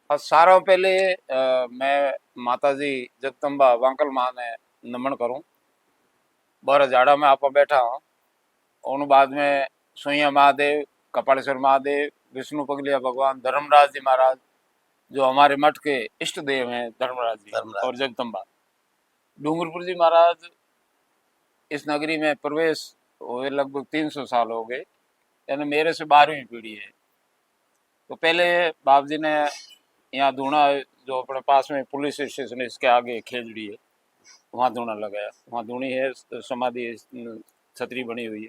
सारों पहले मैं माता जी जगदम्बा वांकल माँ ने नमन करूं। बारह जाड़ा में आप बैठा हूँ। उन बाद में सोइया महादेव, कपालेश्वर महादेव, विष्णु पगलिया भगवान, धर्मराज जी महाराज जो हमारे मठ के इष्ट देव हैं, धर्मराज जी और जगदम्बा। डूंगरपुर जी महाराज इस नगरी में प्रवेश हुए लगभग 300 साल हो गए, यानी मेरे से 12वीं पीढ़ी है। तो पहले बाप जी ने यहाँ धूना, जो अपने पास में पुलिस स्टेशन है इसके आगे खेजड़ी है, वहाँ धूना लगाया। वहाँ धूनी है, समाधि छतरी बनी हुई है।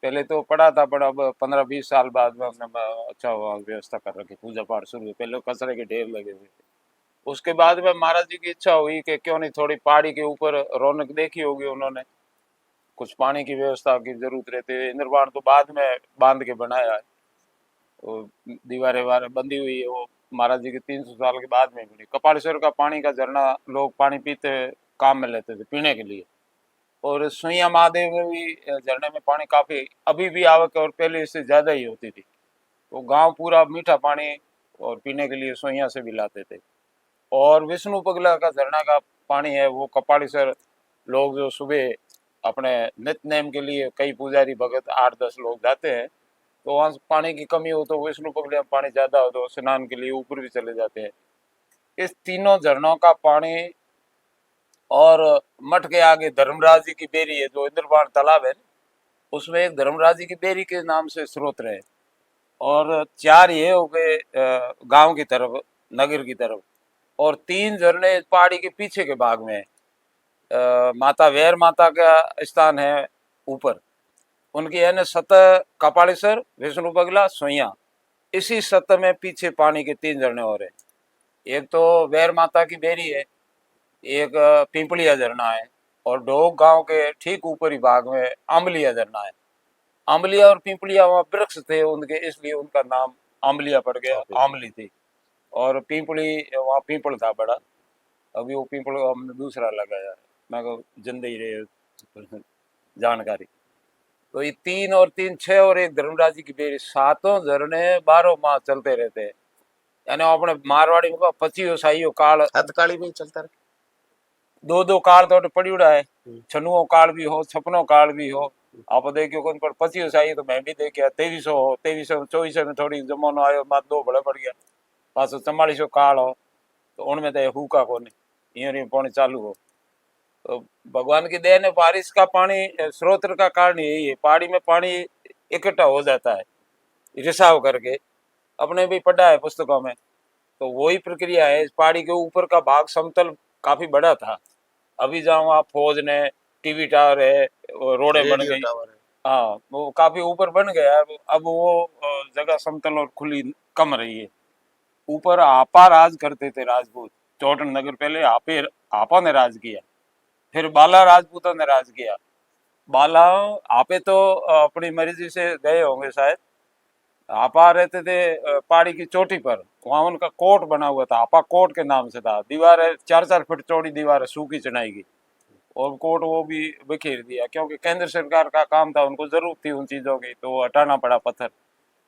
पहले तो पड़ा था, पर अब 15-20 साल बाद में हमने अच्छा वहाँ व्यवस्था कर रखी, पूजा पाठ शुरू हुई। पहले कचरे के ढेर लगे हुए थे। उसके बाद में महाराज जी की इच्छा हुई कि क्यों नहीं थोड़ी पहाड़ी के ऊपर रौनक देखी होगी उन्होंने, कुछ पानी की व्यवस्था की जरूरत रहती है। इंद्रबाण तो बाद में बांध के बनाया है, वो दीवारें वारें बंधी हुई है, वो महाराज जी के 300 साल के बाद में बनी। कपालेश्वर का पानी का झरना लोग पानी पीते काम में लेते थे पीने के लिए। और सुइया महादेव में भी झरने में पानी काफी अभी भी आवक है, और पहले इससे ज्यादा ही होती थी। तो गांव पूरा मीठा पानी और पीने के लिए सुइया से भी लाते थे। और विष्णु पगला का झरना का पानी है, वो कपालेश्वर लोग जो सुबह अपने नित्य नेम के लिए कई पुजारी भगत 8-10 लोग जाते हैं, तो वहाँ पानी की कमी हो तो विष्णु पगले में पानी ज्यादा हो तो स्नान के लिए ऊपर भी चले जाते हैं। इस तीनों झरनों का पानी, और मठ के आगे धर्मराज जी की बेरी है, जो इंद्रबाण तालाब है, उसमें एक धर्मराज जी की बेरी के नाम से स्रोत रहे। और 4 ये हो गए गांव की तरफ, नगर की तरफ। और 3 झरने पहाड़ी के पीछे के भाग में माता वैर माता का स्थान है ऊपर। उनकी है न सतह कपालेश्वर, विष्णु पगला, सोइया। इसी सतह में पीछे पानी के 3 झरने हो रहे हैं। एक तो वैर माता की बेरी है, एक पिंपलिया झरना है, और ढोक गांव के ठीक ऊपरी भाग में आंबलिया झरना है। आंबलिया और पिंपलिया वहाँ वृक्ष थे उनके, इसलिए उनका नाम आंबलिया पड़ गया, आंवली थी। और पिंपली, वहाँ पीपल था बड़ा। अभी वो पीपल हमने दूसरा लगाया है, मैं को जिंदा ही रहे जानकारी। तो ये 3 और 3 6 और एक धर्मराज जी की बेरी, सातों झरने 12 माह चलते रहते हैं। यानी अपने मारवाड़ी में 25 साइयो काल हथकाली में चलता रहे। 2-2 काल तो पड़ी उड़ा है, छनुओं काल भी हो, छपनों काल भी हो। आप देखियो कौन पर 25 आई तो मैं भी देखिया 2300 हो, 2300 2400 में थोड़ी जमानो आयो, बात 2 बड़े पड़ गया। 544 काल हो, तो उनमें तो हुका को नहीं, यूं पानी चालू हो। तो भगवान की देन है, बारिश का पानी स्रोत का कारण यही है, पहाड़ी में पानी इकट्ठा हो जाता है रिसाव करके। अपने भी पढ़ा है पुस्तकों में, तो वही प्रक्रिया है। इस पहाड़ी के ऊपर का भाग समतल काफी बड़ा था। अभी जाओ आप, फौज ने टीवी टावर है, रोडे बन गई। हाँ, वो काफी ऊपर बन गया है। अब वो जगह समतल और खुली कम रही है। ऊपर आपा राज करते थे राजपूत, चौटन नगर पहले आपा ने राज किया, फिर बाला राजपूतों ने राज किया। बाला आपे तो अपनी मर्जी से गए होंगे शायद। आपा रहते थे पहाड़ी की चोटी पर, वहां उनका कोट बना हुआ था, आपा कोट के नाम से था। दीवार है 4-4 फीट चौड़ी दीवार है, सूखी चढ़ाई की। और कोर्ट वो भी बिखेर दिया, क्योंकि केंद्र सरकार का काम था, उनको जरूरत थी उन चीजों की, तो वो हटाना पड़ा पत्थर।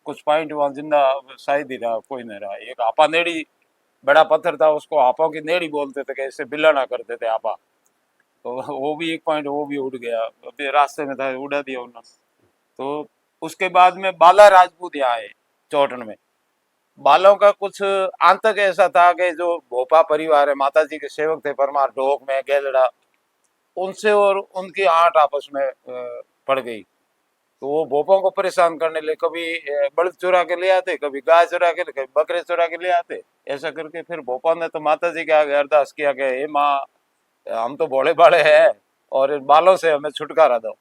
कुछ पॉइंट वहां जिंदा शायद ही रहा, कोई नहीं रहा। एक आपा नेड़ी बड़ा पत्थर था, उसको आपा की नेड़ी बोलते थे, कैसे बिलाना करते थे आपा। तो वो भी एक पॉइंट वो भी उड़ गया, अभी रास्ते में था, उड़ा दिया उन्होंने। तो उसके बाद में बाला राजपूत यहाँ आए चौटन में। बालों का कुछ आंतक ऐसा था कि जो भोपा परिवार है, माता जी के सेवक थे परमार, ढोक में गेलड़ा, उनसे और उनकी आंट आपस में पड़ गई। तो वो भोपों को परेशान करने लगे, कभी बल्द चुरा के ले आते, कभी गाय चुरा के, कभी बकरे चुरा के ले आते। ऐसा करके फिर भोपा ने तो माता जी के आगे अरदास किया कि हे माँ, हम तो भोले भाले हैं और इन बालों से हमें छुटकारा दो।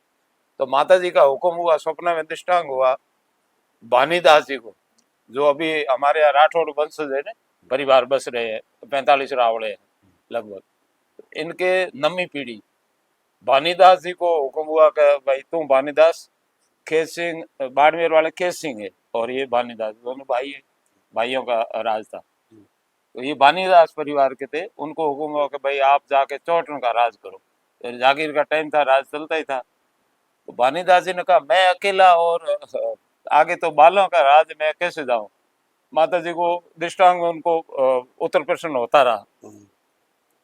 तो माता जी का हुक्म हुआ, स्वप्न में दृष्टांग हुआ भानीदास जी को, जो अभी हमारे यहाँ राठौड़ वंशज है ना, परिवार बस रहे हैं, 45 रावड़े हैं लगभग, इनके नवी पीढ़ी भानीदास जी को हुक्म हुआ कि भाई तुम भानीदास, खेत सिंह बाड़मेर वाले खेत सिंह है, और ये भानीदास, दोनों भाई है, भाइयों का राज था। तो ये भानीदास परिवार के थे, उनको हुक्म हुआ कि भाई आप जाके चौटन का राज करो। तो जागीर का टाइम था, राज चलता ही था। तो भानीदास जी ने कहा मैं अकेला, और आगे तो बालों का राज मैं कैसे जाऊं। माता जी को दृष्टांत में उनको उत्तर प्रश्न होता रहा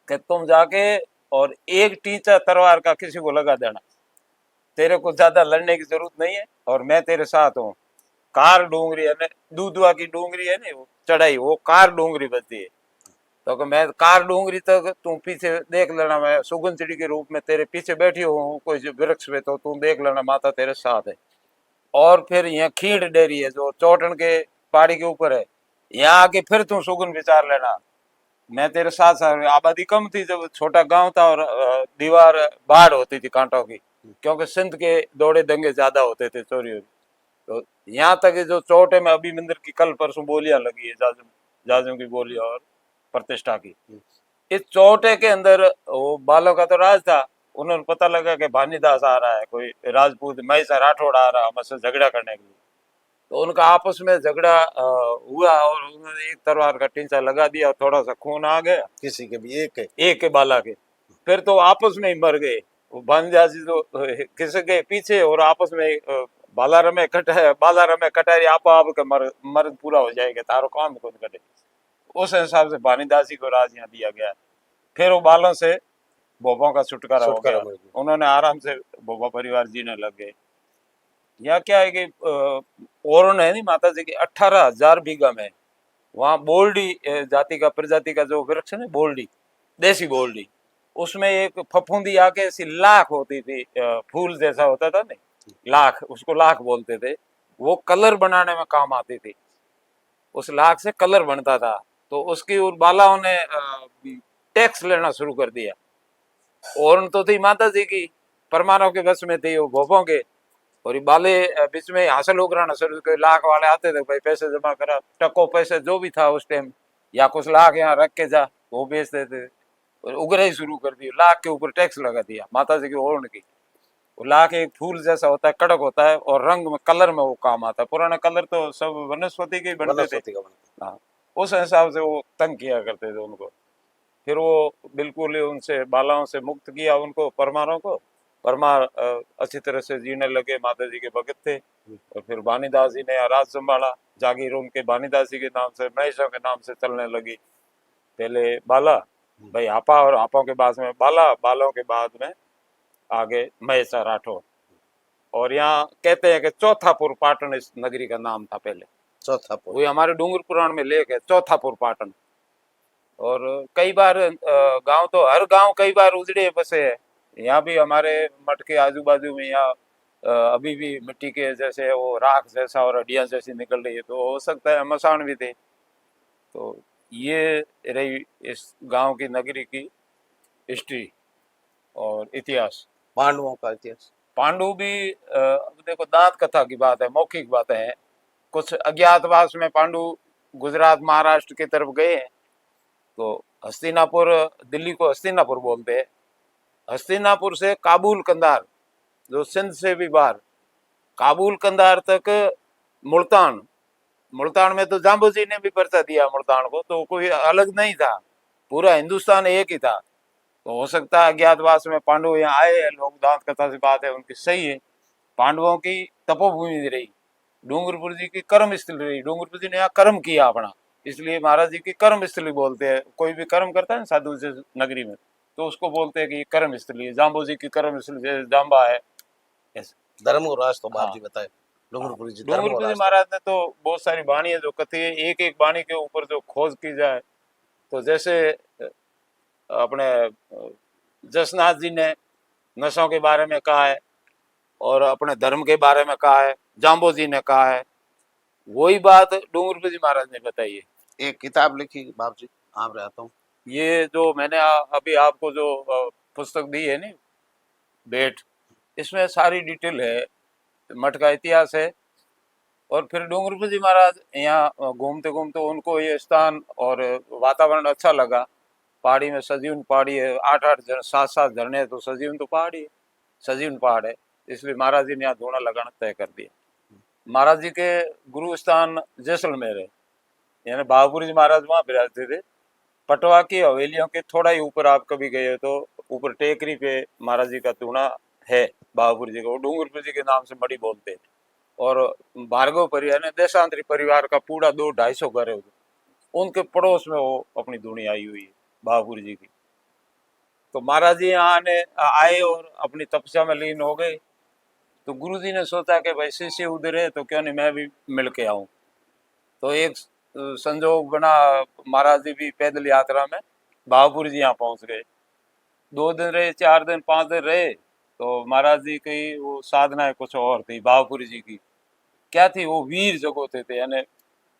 कि तुम जाके और एक टीचा तलवार का किसी को लगा देना, तेरे को ज्यादा लड़ने की जरूरत नहीं है और मैं तेरे साथ हूँ। कार डूंगरी है, दूधवा की डूंगरी है ना वो चढ़ाई, वो कार डूंगरी बजती है। तो मैं कार डूंगरी तक तू पीछे देख लेना, मैं सुगन चिड़ी के रूप में तेरे पीछे बैठी हूँ कोई वृक्ष पे, तो तू देख लेना माता तेरे साथ है। और फिर यहाँ खींड डेरी है जो चौटन के पहाड़ी के ऊपर है, यहाँ आके फिर तू सुगन विचार लेना, मैं तेरे साथ साथ। आबादी कम थी, जब छोटा गांव था और दीवार बाढ़ होती थी कांटों की, क्योंकि सिंध के दौड़े दंगे ज्यादा होते थे चोरी। तो यहाँ तक जो चोटे में अभी मंदिर की कल परसों बोलियां लगी है, जाजम जाजम की बोली और प्रतिष्ठा की। इस चोटे के अंदर वो बालों का तो राज था, उन्होंने पता लगा कि भानीदास आ रहा है, कोई राजपूत महिषा राठौड़ आ रहा हमसे झगड़ा करने के लिए। तो उनका आपस में झगड़ा हुआ और उन्होंने एक तलवार का टींचा लगा दिया और थोड़ा सा खून आ गया किसी के भी एक के बाला के। फिर तो आपस में ही मर गए वो भानजाजी, तो किसी के पीछे और आपस में बाला रमे कटारी आप के मर्द पूरा हो जाएगा, तारो काम कौन कटे। उस हिसाब से भानीदासी को राज यहाँ दिया गया। फिर वो बालों से भोपों का छुटकारा हो गया, उन्होंने आराम से भोपा परिवार जीने लग गए। यहाँ क्या है कि ओरण है नहीं माता जी की 18,000 बीघा में, वहाँ बोल्डी जाति का प्रजाति का जो वृक्ष है ना, बोल्डी, देसी बोल्डी, उसमें एक फफूंदी आके ऐसी लाख होती थी, फूल जैसा होता था नहीं, लाख, उसको लाख बोलते थे। वो कलर बनाने में काम आती थी, उस लाख से कलर बनता था। तो उसकी बालाओं ने टैक्स लेना शुरू कर दिया। और तो थी माता जी की, परमाणु के बस में थी वो भोपों के, और ये बाले बीच में हासिल उगराना शुरू कर। लाख वाले आते थे, भाई पैसे जमा करा, टको पैसे जो भी था उस टाइम, या कुछ लाख यहाँ रख के जा, वो बेचते थे। उगरा ही शुरू कर दिया, लाख के ऊपर टैक्स लगा दिया माता जी की ओढ़ की। वो लाख एक फूल जैसा होता है, कड़क होता है और रंग में कलर में वो काम आता है। पुराना कलर तो सब वनस्पति के बनते थे। हाँ, उस हिसाब से वो तंग किया करते थे उनको। फिर वो बिल्कुल ही उनसे बालाओं से मुक्त किया उनको, परमारों को। परमार अच्छी तरह से जीने लगे, माता जी के भगत थे। और फिर बानीदास जी ने राज संभाला, जागीर उनके बानीदास जी के नाम से, महेशों के नाम से चलने लगी। पहले बाला भाई आपा, और आपाओं के बाद में बाला, बालों के बाद में आगे महेशा राठौर। और यहाँ कहते हैं कि चौथापुर पाटन इस नगरी का नाम था पहले। चौथापुर, वही हमारे डूंगर पुराण में लेख है, चौथापुर पाटन। और कई बार गांव तो हर गांव कई बार उजड़े बसे है। यहाँ भी हमारे मठ के आजू बाजू में यहाँ अभी भी मिट्टी के जैसे वो राख जैसा और हड्डियां जैसी निकल रही है, तो हो सकता है मसान भी थे। तो ये रही इस गांव की नगरी की हिस्ट्री और इतिहास। पांडवों का इतिहास। पांडु भी देखो दांत कथा की बात है, मौखिक बातें हैं। कुछ अज्ञातवास में पांडु गुजरात महाराष्ट्र की तरफ गए हैं। तो हस्तिनापुर, दिल्ली को हस्तिनापुर बोलते हैं। हस्तिनापुर से काबुल कंधार, जो सिंध से भी बाहर, काबुल कंधार तक मुल्तान। मुल्तान में तो जाम्बू जी ने भी पर्चा दिया मुल्तान को, तो कोई अलग नहीं था, पूरा हिंदुस्तान एक ही था। तो हो सकता है अज्ञातवास में पांडु यहाँ आए हैं, लोग दांत कथा से बात है उनकी सही है। पांडवों की तपोभूमि रही, डूंगरपुर जी की कर्म स्थली रही। डूंगरपुर जी ने यहाँ कर्म किया अपना, इसलिए महाराज जी की कर्म स्थली बोलते हैं। कोई भी कर्म करता है ना साधु से नगरी में, तो उसको बोलते हैं कि ये कर्म स्थली है। जाम्बू जी की कर्म स्थली जैसे जाम्बा है ऐसे। धर्म और राज तो बाप जी बताए, डूंगरपुर जी डूंगरपुर जी महाराज ने तो बहुत सारी वाणी है जो कथी है, एक एक वाणी के ऊपर जो खोज की जाए, तो जैसे अपने जसनाथ जी ने नशों के बारे में कहा है और अपने धर्म के बारे में कहा है, जाम्बो जी ने कहा है, वही बात डूंगरपुर जी महाराज ने बताई है। एक किताब लिखी बाप जी, आप रहता हूँ, ये जो मैंने अभी आपको जो पुस्तक दी है नी भेंट, इसमें सारी डिटेल है, मठ का इतिहास है। और फिर डूंगरपुर जी महाराज यहाँ घूमते घूमते उनको ये स्थान और वातावरण अच्छा लगा। पहाड़ी में सजीवन पहाड़ी है, 8-8 7-7 झरने, तो सजीवन तो पहाड़ी है, सजीवन पहाड़ है, इसलिए महाराज जी ने यहाँ धूना लगाना तय कर दिया। महाराज जी के गुरु स्थान जैसलमेर है, यानी बहादुर जी महाराज वहाँ विराजते थे। पटवा की हवेलियों के थोड़ा ही ऊपर आप कभी गए हो तो ऊपर टेकरी पे महाराज जी का धूना है, बहादुर जी का। वो डूंगरपुर जी के नाम से मड़ी बोलते हैं। और भार्गव परिवार ने देशांतरी परिवार का पूरा 200-250 घर है उधर। उनके पड़ोस में वो अपनी दुनिया आई हुई है बहापुर जी की। तो महाराज जी यहाँ आए और अपनी तपस्या में लीन हो गए। तो गुरु जी ने सोचा कि भाई शिष्य उधर है तो क्यों नहीं मैं भी मिल के आऊं। तो एक संजोग बना, महाराज जी भी पैदल यात्रा में बहापुर जी यहाँ पहुंच गए। 2 दिन रहे, 4 दिन, 5 दिन रहे। तो महाराज जी की वो साधना कुछ और थी बहापुर जी की। क्या थी वो? वीर जगोते थे, यानी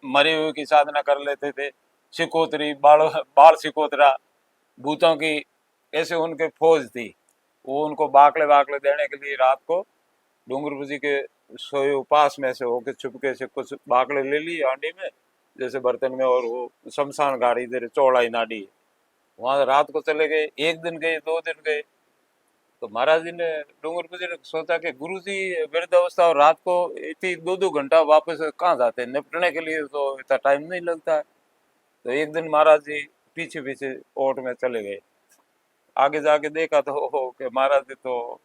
मरे हुए की साधना कर लेते थे। सिकोतरी, बाल बाल सिकोतरा, भूतों की ऐसे उनके फौज थी। वो उनको बाकले बाकले देने के लिए रात को डूंगरपुर जी के सोए उपास में से होके चुपके से कुछ बाकले ले लिए हांडी में जैसे बर्तन में, और वो शमशान घाट इधर चौड़ाई नाडी है, वहां रात को चले गए। 1 दिन गए, 2 दिन गए। तो महाराज जी ने, डूंगरपुर जी ने सोचा कि गुरु जी वृद्ध अवस्था और रात को इतनी 2-2 घंटा वापस कहाँ जाते हैं निपटने के लिए, तो इतना टाइम नहीं लगता है। तो एक दिन महाराज जी पीछे पीछे ओट में चले गए। आगे जाके देखा तो कि महाराज जी तो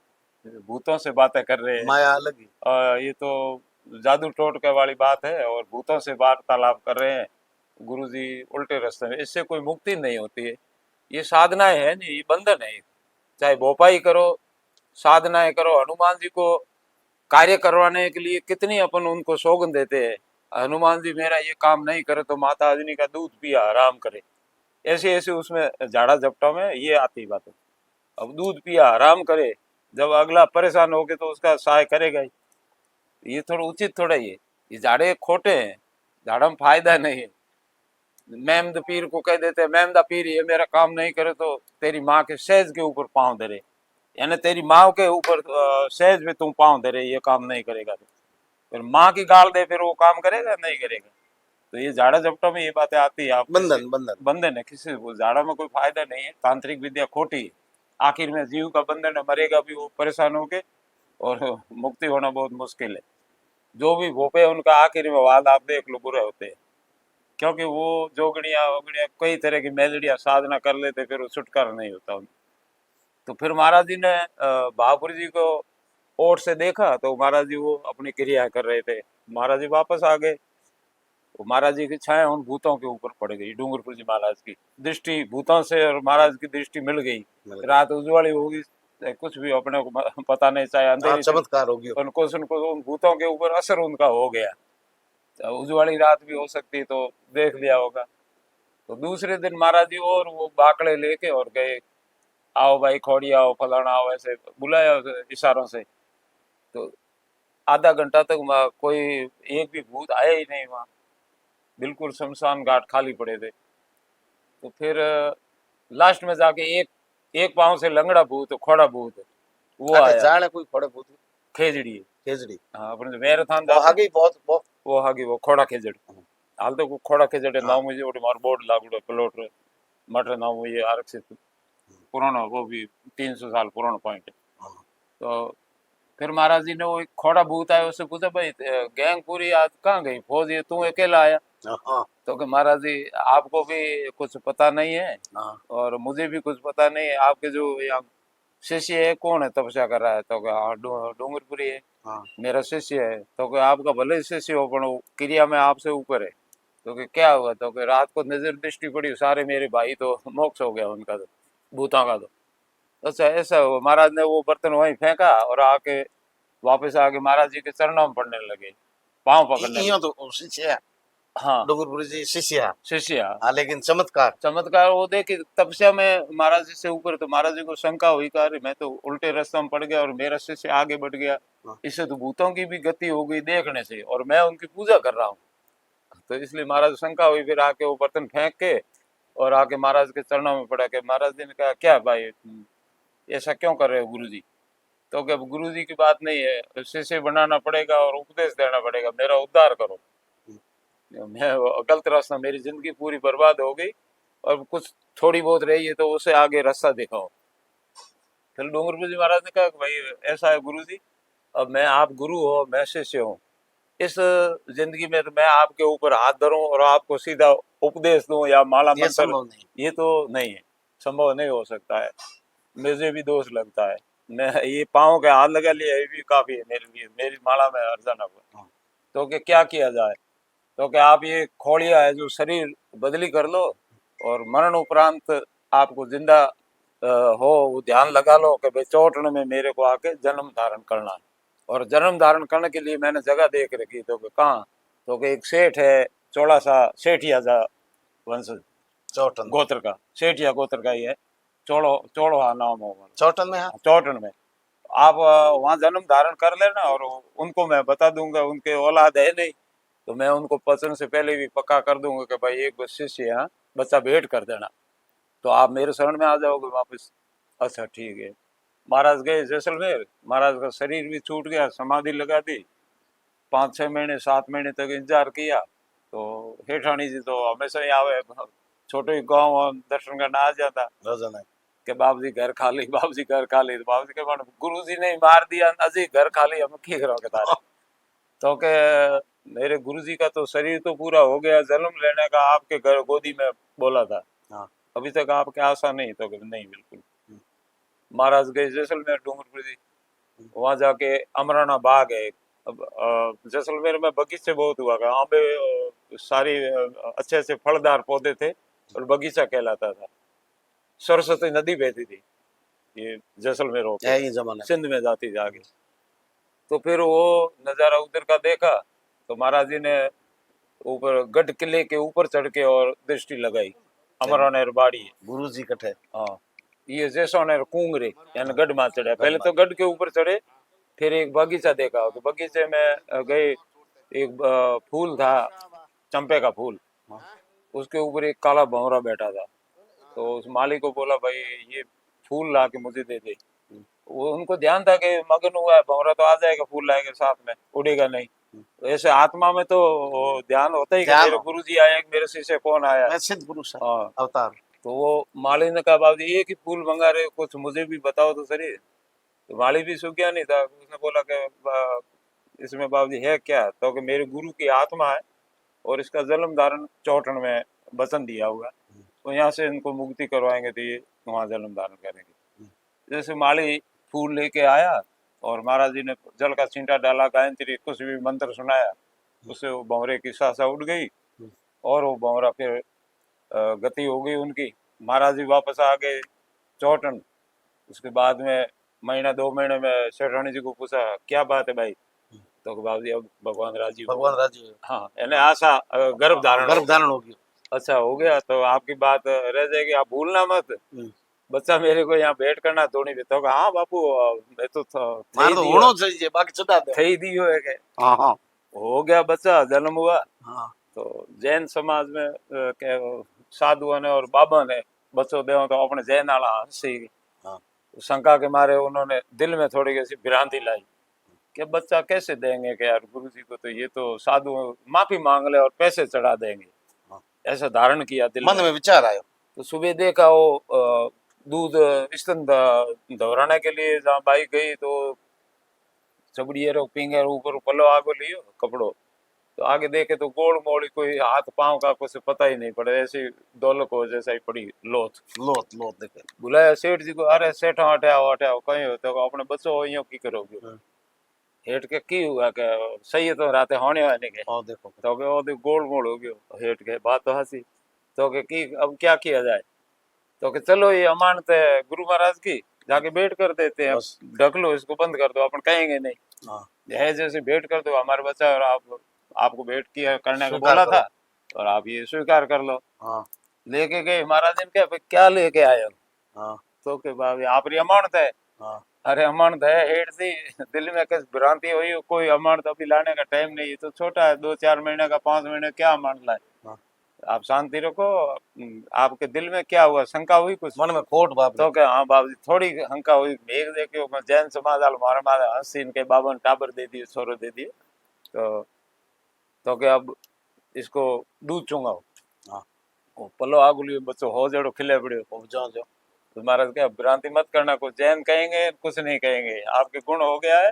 भूतों से बातें कर रहे हैं। माया अलग ही। ये तो जादू टोटके वाली बात है और भूतों से वार्तालाप कर रहे हैं गुरुजी उल्टे रास्ते में। इससे कोई मुक्ति नहीं होती है। ये साधनाएं है नहीं, ये बंधन है। चाहे भोपाई करो, साधनाएं करो। हनुमान जी को कार्य करवाने के लिए कितनी अपन उनको सौगंध देते हैं। हनुमान जी मेरा ये काम नहीं करे तो माता अजनी का दूध पिया आराम करे, ऐसे ऐसे उसमें झाड़ा झपटा में ये आती बात है। अब दूध पिया आराम करे, जब अगला परेशान हो गए तो उसका सहाय करेगा ही। ये थोड़ा उचित थोड़ा ये झाड़े खोटे हैं, झाड़ा में फायदा नहीं है। मेमद पीर को कह देते हैं, मेमदा पीर ये मेरा काम नहीं करे तो तेरी माँ के सहज के ऊपर पाँव धरे, यानी तेरी माँ के ऊपर सहज में तुम पाँव धरे, ये काम नहीं करेगा तो फिर माँ की गाल दे, फिर वो काम करेगा नहीं करेगा। तो ये झाड़ा झपटा में ये बातें आती है। आप बंधन बंधन बंधन है, किसी को झाड़ा में कोई फायदा नहीं है। तांत्रिक विद्या खोटी है। आखिर में जीव का बंधन है, मरेगा भी वो परेशान होके, और मुक्ति होना बहुत मुश्किल है। जो भी भोपे उनका आखिर में वाद आप देख लो बुरे होते हैं, क्योंकि वो जोगड़िया वोगड़िया कई तरह की मेलड़िया साधना कर लेते, फिर वो छुटकारा नहीं होता उनको। तो फिर महाराज जी ने बहापुर जी को ओट से देखा तो महाराज जी वो अपनी क्रिया कर रहे थे। महाराज जी वापस आ गए। तो महाराज जी की छाया उन भूतों के ऊपर पड़ गई। डूंगरपुर जी महाराज की दृष्टि भूतों से और महाराज की दृष्टि मिल गई। रात उज्ज्वली होगी, कुछ भी अपने को पता नहीं, चाहे हाँ, अंधेरी चमत्कार होगी। उनको उन भूतों के ऊपर असर उनका हो गया। तो उज्ज्वली रात भी हो सकती तो देख लिया होगा। तो दूसरे दिन महाराज जी और वो बाकड़े लेके और गए, आओ भाई खोड़ी आओ, फलाना आओ, ऐसे बुलाया इशारों से। तो आधा घंटा तक कोई एक भी भूत आया ही नहीं वहां, बिल्कुल शमशान घाट खाली पड़े थे। तो फिर लास्ट में जाके एक एक पांव से लंगड़ा भूत, खोड़ा भूत, वो आया। जाने कोई खोड़े भूत खेजड़ी है। खेजड़ी। हाँ, अपने जो मैराथन वो आगे बहुत बहुत वो हागी वो खोड़ा खेजड़। हाल तो खोड़ा खेजड़ नाम मुझे ओटे मार बोर्ड लागुड़ो प्लॉट मटर नाम ये आरक्षित पुराना, वो भी 300 साल पुराना पॉइंट है। तो फिर महाराज जी ने वो एक खोड़ा भूत आया, उससे पूछा भाई गैंग पूरी आज कहाँ गई फौज, ये तू अकेला आया? तो कि महाराज जी आपको भी कुछ पता नहीं है और मुझे भी कुछ पता नहीं है। आपके जो यहाँ शिष्य है कौन है तपस्या कर रहा है? तो हाँ डूंगरपुरी है, मेरा शिष्य है। तो कि आपका भले ही शिष्य हो पर क्रिया में आपसे ऊपर है। तो कि क्या हुआ? तो कि रात को नजर दृष्टि पड़ी, सारे मेरे भाई तो मोक्ष हो गया उनका, तो भूतों का। तो अच्छा ऐसा हुआ। महाराज ने वो बर्तन वहीं फेंका और आके वापस आके महाराज जी के चरणों में पड़ने लगे, पाँव पकड़ने लगे। तो शिष्य हाँ, डूंगरपुरी जी शिष्य। शिष्य। हाँ, लेकिन चमत्कार चमत्कार वो देखी तपस्या में महाराज जी से ऊपर। तो महाराज जी को शंका हुई, कहा मैं तो उल्टे रास्ते में पड़ गया और मेरा शिष्य आगे बढ़ गया, इससे तो भूतों की भी गति हो गई देखने से, और मैं उनकी पूजा कर रहा हूँ। तो इसलिए महाराज शंका हुई। फिर आके वो बर्तन फेंक के और आके महाराज के चरणों में पड़ा के महाराज जी ने कहा क्या भाई ऐसा क्यों कर रहे हो गुरु जी? तो कि गुरु जी की बात नहीं है, शिष्य बनाना पड़ेगा और उपदेश देना पड़ेगा, मेरा उद्धार करो। मैं गलत रास्ता, मेरी जिंदगी पूरी बर्बाद हो गई और कुछ थोड़ी बहुत रही है तो उसे आगे रास्ता दिखाओ। फिर डूंगरपुर जी महाराज ने कहा भाई ऐसा है गुरु जी, अब मैं आप गुरु हो मैं शिष्य हूँ, इस जिंदगी में तो मैं आपके ऊपर हाथ धरूं और आपको सीधा उपदेश दूं या माला मंत्र, ये तो नहीं है, संभव नहीं हो सकता है, मुझे भी दोष लगता है। मैं ये पाँव के हाथ लगा लिया, ये भी काफी है मेरे लिए, मेरी माला में अर्चना हुआ। हाँ। तो कि क्या किया जाए, तो कि आप ये खोलिया है जो शरीर बदली कर लो, और मरण उपरांत आपको जिंदा हो वो ध्यान लगा लो कि भाई चौटन में मेरे को आके जन्म धारण करना है। और जन्म धारण करने के लिए मैंने जगह देख रखी, तो कि कहाँ, तो कि एक सेठ है, चौड़ा सा सेठिया जा वंश चौटन गोत्र का, सेठिया गोत्र का ही है, चौड़ो चौड़ो हाँ नाम होगा, चौटन में। हाँ चौटन में। आप वहाँ जन्म धारण कर लेना, और उनको मैं बता दूंगा, उनके औलाद है नहीं, तो मैं उनको पसंद से पहले भी पक्का कर दूंगा कि भाई एक शिष्य यहाँ बच्चा भेंट कर देना, तो आप मेरे शरण में आ जाओगे वापस। अच्छा ठीक है। महाराज गए जैसलमेर, महाराज का शरीर भी छूट गया, समाधि लगा दी, 5-6 महीने 7 महीने तक इंतजार किया। तो हेठाणी जी तो हमेशा ही आवे, छोटो ही गाँव दर्शन करना आ जाता रजन है। कि बाबू जी घर खाली, बाबू जी घर खाली, तो बाबू जी के मन गुरु जी ने मार दिया, अजी घर खाली, हम की करोगे तारे। तो के मेरे गुरु जी का तो शरीर तो पूरा हो गया, जन्म लेने का आपके घर गोदी में बोला था, हाँ। अभी तक आपके आशा नहीं, तो नहीं बिल्कुल। महाराज गए जैसलमेर डूंगरपुर जी, वहां जाके अमराना बाग है। अब जैसलमेर में बगीचे बहुत हुआ का, आंबे सारी अच्छे अच्छे फलदार पौधे थे, और बगीचा कहलाता था। सरस्वती नदी बहती थी ये जैसलमेर होके, ये जमाने सिंध में जाती जाके। तो फिर वो नज़ारा उधर का देखा, तो महाराज जी ने ऊपर गढ़ किले के ऊपर चढ़ के और दृष्टि लगाई, अमरानेर बाड़ी। गुरु जी कठे। हाँ, ये जैसोनेर कुंगरे यानी गढ़ में चढ़े, पहले तो गढ़ के ऊपर चढ़े, फिर एक बगीचा देखा, तो बगीचे में गए, एक फूल था, चंपे का फूल, उसके ऊपर एक काला भंवरा बैठा था। तो उस माली को बोला भाई ये फूल ला के मुझे दे दे। वो उनको ध्यान था कि मगन हुआ है भंवरा, तो आ जाएगा, फूल लाएगा साथ में, उड़ेगा नहीं। तो ऐसे आत्मा में तो वो ध्यान होता ही कि ध्यान मेरे हो। गुरु जी आए, मेरे शिष्य कौन आया। मैं सिद्ध पुरुष है, हाँ, अवतार। तो वो माली ने कहा बाबू जी एक ही फूल मंगा रहे हो, कुछ मुझे भी बताओ तो सही। तो माली भी सूख गया नहीं था, उसने बोला कि इसमें बाबू जी है क्या, तो कि मेरे गुरु की आत्मा है, और इसका जन्म धारण चौटन में वचन दिया हुआ है, तो यहाँ से इनको मुक्ति करवाएंगे, तो ये वहाँ जन्म धारण करेंगे। जैसे माली फूल लेके आया, और महाराज जी ने जल का छींटा डाला, गायत्री कुछ भी मंत्र सुनाया, उससे वो भंवरे की सासा उड़ गई, और वो भंवरा फिर गति हो गई उनकी। महाराज जी वापस आ गए चौटन। उसके बाद में महीना 2 महीने में सेठानी जी को पूछा क्या बात है भाई, तो बाबू जी अब भगवान राजी हो भगवान गए। राजी। हाँ, यानी आशा गर्भ धारण गर्भ धारण हो गया। अच्छा हो गया, तो आपकी बात रह जाएगी, आप भूलना मत, बच्चा मेरे को यहाँ भेंट करना थोड़ी भी। तो हाँ बापू मैं तो मार तो होना चाहिए, बाकी चढ़ा दे। थई दियो है के। हाँ हाँ। हो गया बच्चा, जन्म हुआ। हाँ। तो जैन समाज में के साधुओं ने और बाबा ने बच्चों दे तो अपने जैन आला हंसी। हाँ। शंका के मारे उन्होंने दिल में थोड़ी ऐसी भ्रांति लाई कि बच्चा कैसे देंगे कि यार गुरु जी को, तो ये तो साधु माफी मांग ले और पैसे चढ़ा देंगे, ऐसा धारण किया दिल मन में विचार आयो। तो सुबह देखा वो दूध स्तन दोहराने के लिए जहाँ बाई गई, तो चबड़िए रो पिंगे ऊपर पल्लो आगो लियो कपड़ो, तो आगे देखे तो गोल मोड़ी कोई हाथ पांव का कुछ पता ही नहीं पड़े, ऐसी दौलत हो जैसा ही पड़ी लोथ। लोथ लोथ देखे बुलाया सेठ जी को, अरे सेठ हटाओ हटाओ कहीं हो, तो अपने बच्चों हो यूं की करोगे। हेठ के की हुआ के सही है, तो राते होने वाले के, और देखो तो के वो गोल मोड़ हो गयो। हेठ के बात तो हंसी, तो के की अब क्या किया जाए, तो के चलो ये अमानत है गुरु महाराज की, जाके भेंट कर देते हैं, ढक लो इसको, बंद कर दो, अपन कहेंगे नहीं। हाँ। है जैसे भेंट कर दो, हमारे बच्चा और आप, आपको भेंट किया करने को बोला था, और आप ये स्वीकार कर लो। हाँ। लेके गए महाराज ने क्या क्या लेके आए हो, हाँ। तो के बाबू आप अमानत है। हाँ। अरे अमानत है, हेठ थी दिल में किस भ्रांति हुई, कोई अमानत अभी लाने का टाइम नहीं, तो छोटा है 2-4 महीने का, 5 महीने क्या अमानत लाए। हाँ। आप शांति रखो, आपके दिल में क्या हुआ, शंका हुई कुछ मन में खोट बाप, तो क्या हाँ बाबू थोड़ी शंका हुई, मेघ देखे मैं जैन समाज आल मारा मारे हंसी इनके बाबा ने टाबर दे दिए, छोरो दे दिए, तो क्या अब इसको दूध चुंगाओ। हाँ। वो पलो आगू लियो बच्चों हो जड़ो खिले पड़े, जाओ जाओ। तो महाराज क्या भ्रांति मत करना, कुछ जैन कहेंगे कुछ नहीं कहेंगे, आपके गुण हो गया है,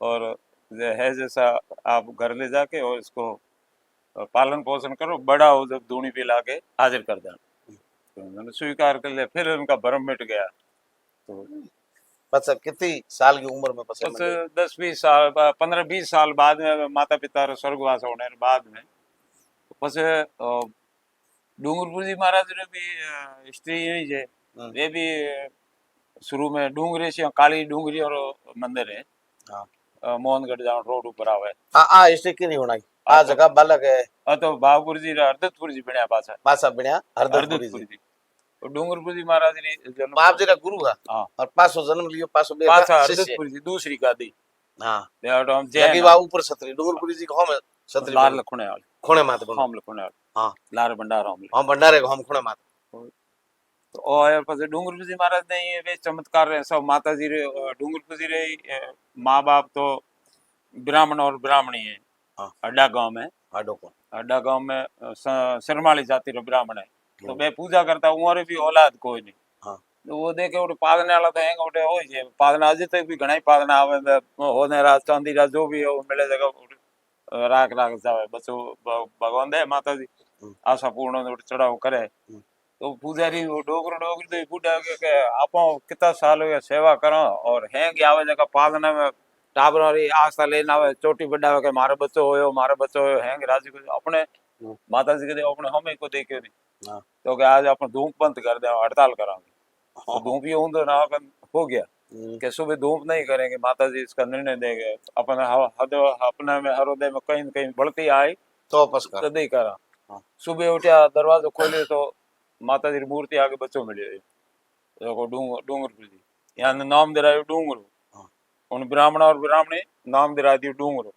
और है जैसा आप घर ले जाके और इसको पालन पोषण करो, बड़ा हो जब दूनी पिला के हाजिर कर देना। तो उन्होंने स्वीकार कर लिया, फिर उनका भ्रम मिट गया। तो पछा कितनी साल की उम्र में पछा बस 10-20 साल 15-20 साल बाद में माता पिता रो स्वर्गवास होने रे बाद में પછી डूंगरपुर जी महाराज रे भी हिस्ट्री यही है। वे भी शुरू में डूंगरे से काली डूंगरी और मंदिर है। हाँ मोहनगढ़ जाओ रोड ऊपर आवे। आ इसने की नहीं होना आ जगह बालक है तो बाबुर जी रा हरदतपुर जी बण्या पाछा पासा बिना हरदपुरी हरदतपुर जी जी और डूंगरपुर जी महाराज री जन्म बाप जी रा गुरु है हाँ और पासो जन्म लियो पासो बेटा पाछा शिष्य हरदतपुर जी दूसरी गादी हाँ बेटा हम लगी जैन बा ऊपर छतरी डूंगरपुरी जी को हम छतरी लार लखुणे वाले खुणे माते बनो हम लखुणे वाले हाँ लार भंडार हम हम भंडारे को हम खुणे माते तो और પછી ડુંગરપુરજી મહારાજ ને એ ચમત્કાર है सब माता जी रे डूंगरपुरजी रे माँ बाप तो ब्राह्मण और ब्राह्मणी है। हाँ। अड्डा गांव में हाडो को अड्डा गांव में शर्माली जाति रो ब्राह्मण है तो मैं पूजा करता उमर भी औलाद कोई नहीं। हाँ। तो वो देखे उठे पादने वाला तो हैंग उठे हो जे पादना अजे तक भी घणा ही पादना आवे होने रात चांदी रात जो भी है वो मिले जगह राख राख जावे बच्चों भगवान दे माता जी आशा पूर्ण उठे चढ़ाव करे तो पुजारी वो डोगरो डोगरी तो पूछा के आपो कितना साल हो गया सेवा करो और हैं कि आवे जगह पादना में टाबरों री आस्था लेने आवे चोटी बढ़ावे के मारे बच्चो होयो हैं कि राजी को अपने माता जी के दे अपने हमें को देखियो नहीं। हाँ। तो कि आज अपन धूप बंद कर दे हड़ताल करांगे तो धूप ही तो ना हो गया कि सुबह धूप नहीं करेंगे माता जी इसका निर्णय देंगे अपने अपने में हृदय में कहीं न कहीं बढ़ती आई तो पस कर तद ही करा। हाँ। सुबह उठा दरवाजा खोले तो माता जी मूर्ति आगे बच्चों मिले देखो डूंगरपुर जी यहाँ नाम दिरायो डूंगरो हाँ। उन ब्राह्मण और ब्राह्मणी नाम दिरा दियो डूंगरो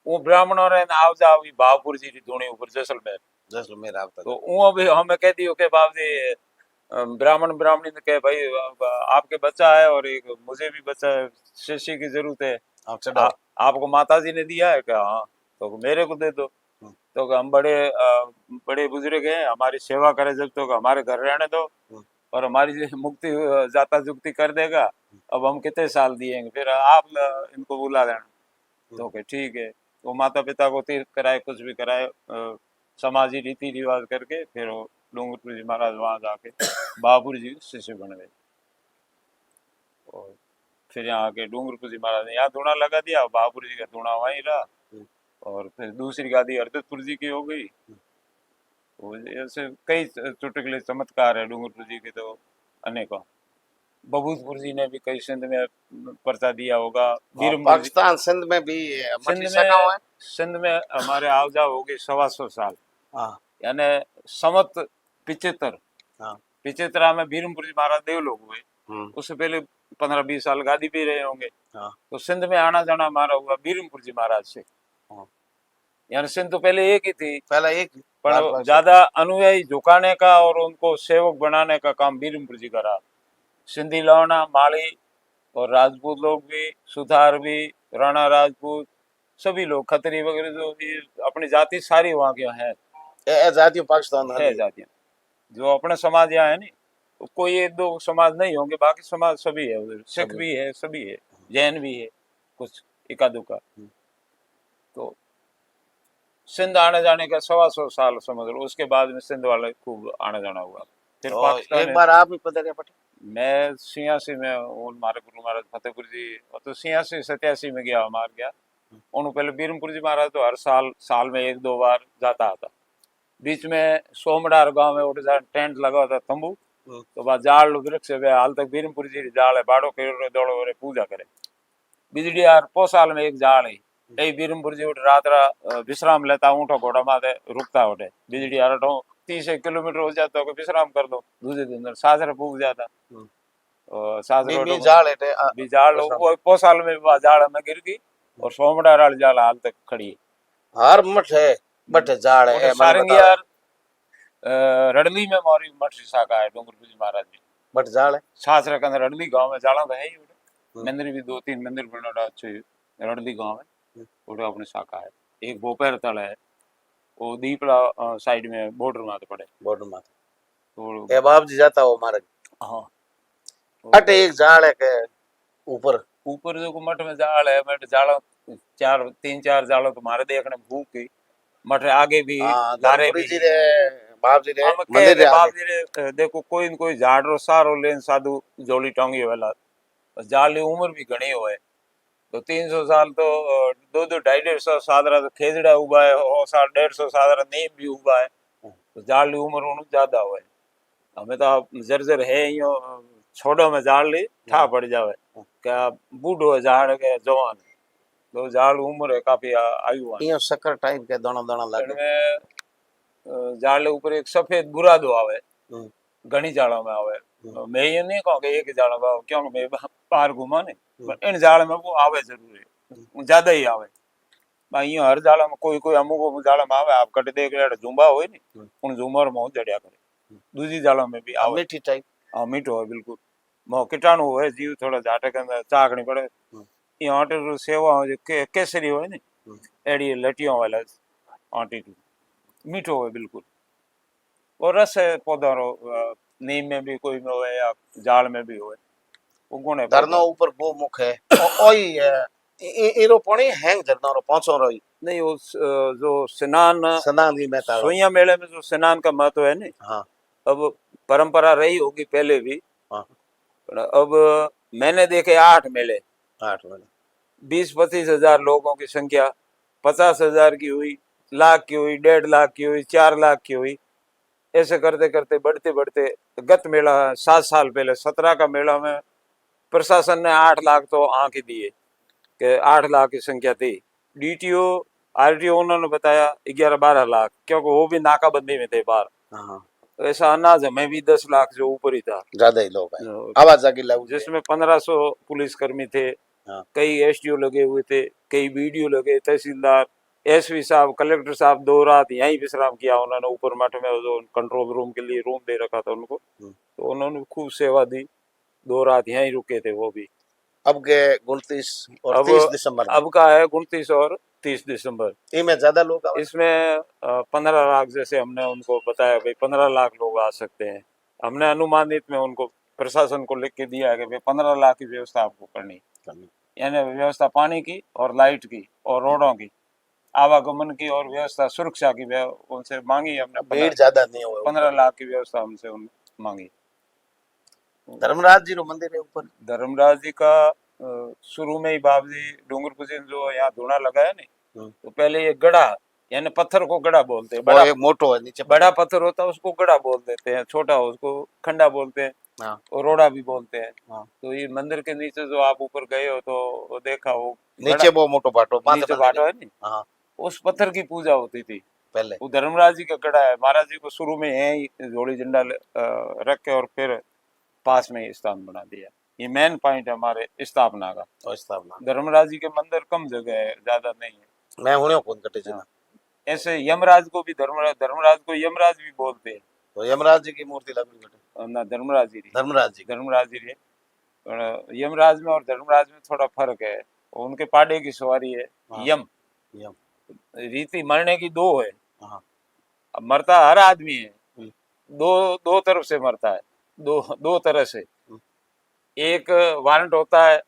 वो ब्राह्मण और आव जाओ बाबपुर जी की धूणी ऊपर जैसलमेर आवता तो वो भी हमें कह दियो के बाप जी ब्राह्मण ब्राह्मणी ने कहे भाई आपके बच्चा है और एक मुझे भी बच्चा है शिष्य की जरूरत है आप चढ़ाओ आपको माता जी ने दिया है क्या हाँ तो मेरे को दे दो तो हम बड़े बुजुर्ग हैं हमारी सेवा करे जब तक हमारे घर रहने दो और हमारी मुक्ति जाता जुक्ति कर देगा अब हम कितने साल दिएंगे फिर आप इनको बुला देना तो के ठीक है वो माता पिता को तीर्थ कराए कुछ भी कराए समाजी रीति रिवाज करके फिर वो डूंगरपुर जी महाराज वहां जाके बाबुर जी शिष्य बन गए और फिर यहाँ आके डूंगरपुर जी महाराज ने यहाँ धूना लगा दिया बाबुर जी का धूना वहीं रहा और फिर दूसरी गादी हरदतपुर जी की हो गई। तो ऐसे कई चुटकुले चमत्कार है डूंगरपुर जी के तो अनेकों। बबूतपुर जी ने भी कई सिंध में पर्चा दिया होगा। पाकिस्तान सिंध में भी मठी सकाओ है सिंध में हमारे आओ जाओ होगी 125 साल यानी समत 75 75 में बीरमपुर जी महाराज देवलोक हुए उससे पहले 15-20 साल गादी पे रहे होंगे। तो सिंध में आना जाना हमारा हुआ बीरमपुर जी महाराज से यानी सिंध तो पहले एक ही थी पहला एक पर ज्यादा अनुयायी झुकाने का और उनको सेवक बनाने का काम बीरमपुर जी करा। सिंधी लौना माली और राजपूत लोग भी सुथार भी राणा राजपूत सभी लोग खत्री वगैरह जो अपनी जाति सारी वहाँ की है जातियों पाकिस्तान है जातियां जो अपने समाज यहाँ है नहीं तो कोई एक दो समाज नहीं होंगे बाकी समाज सभी है उधर सिख भी है सभी है जैन भी है कुछ इक्का दुक्का। तो सिंध आने जाने का 125 साल समझ लो उसके बाद में सिंध वाले खूब आने जाना हुआ। फिर तो पाकिस्तान एक बार आप भी पधारे पटे मैं 86 में हमारे गुरु महाराज फतेहपुर जी तो 86-87 में गया मार गया उन्होंने पहले बीरमपुर जी महाराज तो हर साल में 1-2 बार जाता आता बीच में सोमडार गांव में उठे टेंट लगा हुआ था तंबू तो बाद जाल वृक्ष हाल तक बीरमपुर जी जाल है बाड़ो के दौड़ो पूजा करे बिजली यार पोसाल में एक जाल है यही बीरमपुर जी उठ रात विश्राम लेता ऊँटो घोड़ा माथे रुकता उठे बिजली यार 30 किलोमीटर हो जाता है विश्राम कर दो दूसरे दिन सासरे पूग जाता और सासरे जाल पोसाल में जाल में गिर गई और सोमडार वाली जाल हाल तक खड़ी है हर मठ है बट जाल है सारंगियार रडली में मोरी मठ शाखा है डूंगरपुर जी महाराज जी बट जाल है सासरे के अंदर रडली गांव में जाला तो है ही मंदिर भी 2-3 मंदिर बना अच्छे रडली गांव में उठे अपनी शाखा है। एक बोपेर तल है वो दीपला साइड में बॉर्डर माथे पड़े बॉर्डर माथे तो बाप जी जाता हो मारे हाँ अटे एक जाल है के ऊपर जो मठ में जाल है मठ जाला 3-4 जालों तुम्हारे देखने भूख की मठ आगे भी धारे भी जी रे बाप जी रे मंदिर रे बाप जी रे देखो कोई न कोई झाड़ रो सारो लेन साधु जोली टोंगी वाला जाल की उम्र भी घनी होवे तो 300 साल तो 200-250 साल तो खेजड़ा उबा है और साल 150 साल नीम भी उबा है तो जाल की उम्र उन ज्यादा होवे हमें तो जर्जर है यो छोड़ो में जाल ली था पड़ जावे क्या बूढ़ो है झाड़ के जवान है तो जाल उम्र है काफी आयु वाली इयो शक्कर टाइप के दाना दाना लागे इनमें जाल ऊपर एक सफेद बुरादो आवे हम्म, घनी जालों में आवे हम्म। मैं ये नहीं कहूँ कि एक जाल में क्योंकि मैं बाहर घूमा नहीं पर इन जाल में वो आवे जरूर है ज्यादा ही आवे भाई हर जाला में कोई कोई अमुक जाला में आवे आप कट देख ले झुंबा होय नहीं उन झुमर में जड़िया करे दूसरी जाला में भी आवे मीठी टाइप हाँ मीठो है बिल्कुल मो कीटाणु होय जीव थोड़ा जाटे के चाकनी पड़े ये आटे रो सेवा हो जो केसरी होय ने एड़ी लटियों वाला आटी मीठो है बिल्कुल और रस है पौधा रो नीम में भी कोई में होवे या जाल में भी होवे वो गुण है धरनो ऊपर गो मुख है ओई इरो पानी हैंग झरना रो पहुंचो रही नहीं वो जो स्नान स्नान की मेहता सोइया मेले में जो स्नान का महत्व है नहीं हाँ अब परंपरा रही होगी पहले भी हाँ पर अब मैंने देखे 8 मेले 8 वाले 20-25 हजार लोगों की संख्या 50,000 की हुई लाख की हुई 1.5 लाख की हुई 4 लाख की हुई ऐसे करते करते बढ़ते बढ़ते गत मेला 7 साल पहले 17 का मेला में प्रशासन ने 8 लाख तो आंक ही दिए कि 8 लाख की संख्या थी डीटीओ आरटीओ उन्होंने बताया 11-12 लाख क्योंकि वो भी नाकाबंदी में थे बाहर हाँ तो ऐसा अंदाज हमें भी 10 लाख जो ऊपर ही था ज्यादा ही लोग हैं आवाजागी लागू जिसमें 1500 पुलिसकर्मी थे हाँ कई एसडीओ लगे हुए थे कई बीडीओ लगे तहसीलदार एसपी साहब कलेक्टर साहब 2 रात यहीं विश्राम किया उन्होंने ऊपर मठ में जो कंट्रोल रूम के लिए रूम दे रखा था उनको तो उन्होंने खूब सेवा दी 2 रात यहीं रुके थे वो भी अब के 29 और अब 30 दिसंबर में अब का है 29 और 30 दिसंबर इनमें ज्यादा लोग आवे इसमें 15 लाख जैसे हमने उनको बताया भाई 15 लाख लोग आ सकते हैं हमने अनुमानित में उनको प्रशासन को लिख के दिया है कि भाई 15 लाख की व्यवस्था आपको करनी यानी व्यवस्था पानी की और लाइट की और रोडों की आवागमन की और व्यवस्था सुरक्षा की उनसे मांगी हमने भीड़ ज्यादा नहीं हुआ 15 लाख की व्यवस्था हमसे मांगी धर्मराज जी रो मंदिर है ऊपर धर्मराज जी का शुरू में ही बाप जी डूंगरपुर से जो यहाँ धुना लगाया नहीं तो पहले ये गड़ा यानी पत्थर को गड़ा बोलते हैं बड़ा एक मोटो है नीचे बड़ा पत्थर होता है उसको गड़ा बोल देते हैं छोटा उसको खंडा बोलते हैं हाँ और रोड़ा भी बोलते हैं हाँ तो ये मंदिर के नीचे जो आप ऊपर गए हो तो वो देखा वो नीचे वो मोटो भाटो नीचे भाटो है नहीं हाँ उस पत्थर की पूजा होती थी पहले वो धर्मराज जी का गड़ा है महाराज जी को शुरू में यही जोड़ी झंडा रख के और फिर पास में ही स्थान बना दिया ये मेन पॉइंट है हमारे स्थापना का और स्थापना धर्मराज जी के मंदिर कम जगह है ज्यादा नहीं है मैं हुने कौन कटे जना ऐसे यमराज को भी धर्मराज को यमराज भी बोलते हैं तो यमराज जी की मूर्ति लगी कटे ना धर्मराज जी धर्मराज जी है यमराज में और धर्मराज में थोड़ा फर्क है उनके पाड़े की सवारी है यम यम रीति मरने की 2 है हाँ अब मरता हर आदमी है दो तरफ से मरता है दो तरह से एक वारंट होता है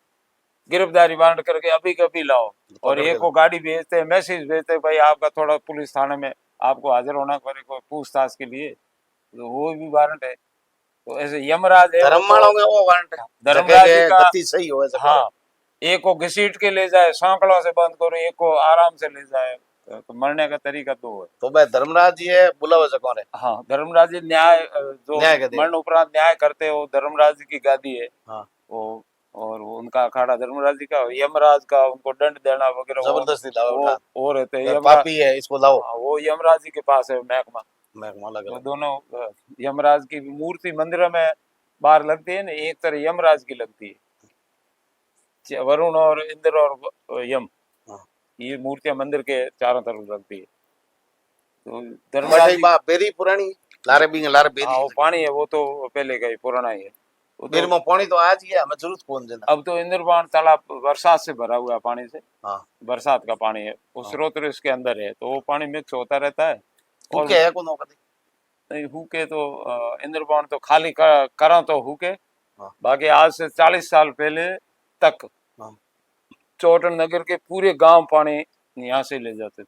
गिरफ्तारी वारंट करके अभी कभी लाओ और एक को गाड़ी भेजते हैं मैसेज भेजते हैं भाई आपका थोड़ा पुलिस थाने में आपको हाजिर होना पड़ेगा पूछताछ के लिए तो वो भी वारंट है तो ऐसे यमराज है धर्मवालों में वो वारंट है धर्मराज जी का गति सही हो हाँ एक को घसीट के ले जाए सांकड़ों से बंद करो एक को आराम से ले जाए तो मरने का तरीका 2 है तो भाई धर्मराज जी है बुलावे से कौन है हाँ धर्मराज जी न्याय जो मरण उपरांत न्याय करते हो धर्मराज जी की गादी है हाँ वो और उनका अखाड़ा धर्मराज जी का यमराज का उनको दंड देना वगैरह जबरदस्ती लाओ वो रहते हैं पापी है इसको लाओ वो यमराज जी के पास है महकमा लगा वो दोनों यमराज की मूर्ति मंदिर में बाहर लगती है ना एक तरह यमराज की लगती है वरुण और इंद्र और यम ये मूर्तियां मंदिर के चारों तरफ लगती है तो धर्मराज जी बेरी पुरानी लारे बेरी वो पानी है वो तो पहले का ही पुराना ही है बेरी में पानी तो आज ही है हमें जरूरत कौन देना अब तो इंद्रबाण तालाब बरसात से भरा हुआ है पानी से हाँ बरसात का पानी है उस स्रोत इसके अंदर है तो वो पानी मिक्स होता रहता है और क्या है कौन नहीं हुके तो इंद्रबाण तो खाली करा तो हुके बाकी आज से 40 साल पहले तक चौटन नगर के पूरे गांव पानी यहाँ से ले जाते थे